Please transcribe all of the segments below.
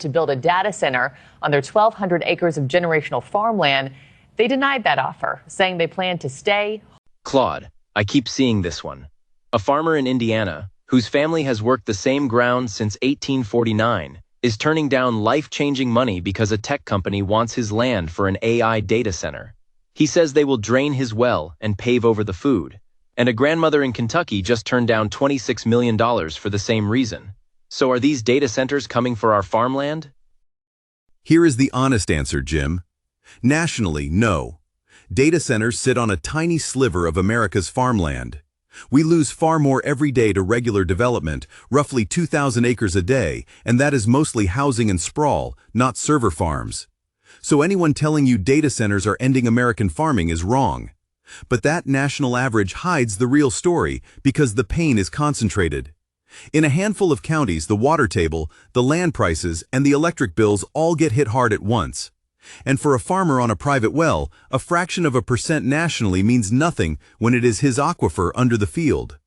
to build a data center on their 1,200 acres of generational farmland. They denied that offer, saying they plan to stay. Claude, I keep seeing this one. A farmer in Indiana, whose family has worked the same ground since 1849, is turning down life-changing money because a tech company wants his land for an AI data center. He says they will drain his well and pave over the food. And a grandmother in Kentucky just turned down $26 million for the same reason. So are these data centers coming for our farmland? Here is the honest answer, Jim. Nationally, no. Data centers sit on a tiny sliver of America's farmland. We lose far more every day to regular development, roughly 2,000 acres a day, and that is mostly housing and sprawl, not server farms. So anyone telling you data centers are ending American farming is wrong. But that national average hides the real story because the pain is concentrated. In a handful of counties, the water table, the land prices, and the electric bills all get hit hard at once. And for a farmer on a private well, a fraction of a percent nationally means nothing when it is his aquifer under the field.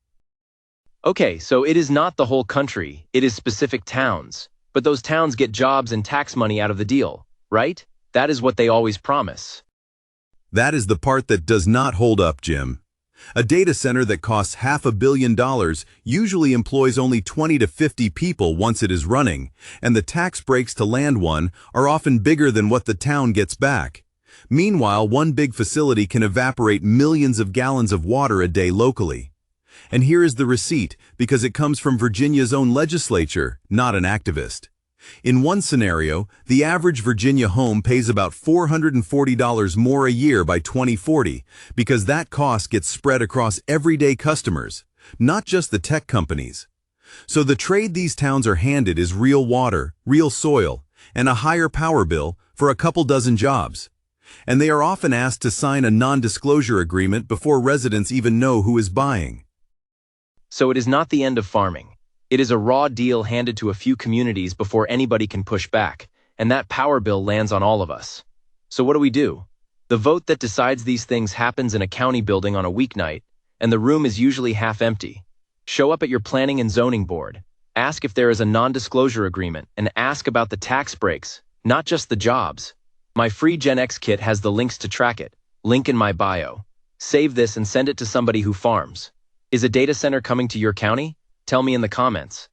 Okay, so it is not the whole country, it is specific towns. But those towns get jobs and tax money out of the deal, right? That is what they always promise. That is the part that does not hold up, Jim. A data center that costs $500 million usually employs only 20 to 50 people once it is running, and the tax breaks to land one are often bigger than what the town gets back. Meanwhile, one big facility can evaporate millions of gallons of water a day locally. And here is the receipt, because it comes from Virginia's own legislature, not an activist. In one scenario, the average Virginia home pays about $440 more a year by 2040 because that cost gets spread across everyday customers, not just the tech companies. So the trade these towns are handed is real water, real soil, and a higher power bill for a couple dozen jobs. And they are often asked to sign a non-disclosure agreement before residents even know who is buying. So it is not the end of farming. It is a raw deal handed to a few communities before anybody can push back, and that power bill lands on all of us. So what do? The vote that decides these things happens in a county building on a weeknight, and the room is usually half empty. Show up at your planning and zoning board, ask if there is a non-disclosure agreement, and ask about the tax breaks, not just the jobs. My free Gen X kit has the links to track it, link in my bio. Save this and send it to somebody who farms. Is a data center coming to your county? Tell me in the comments.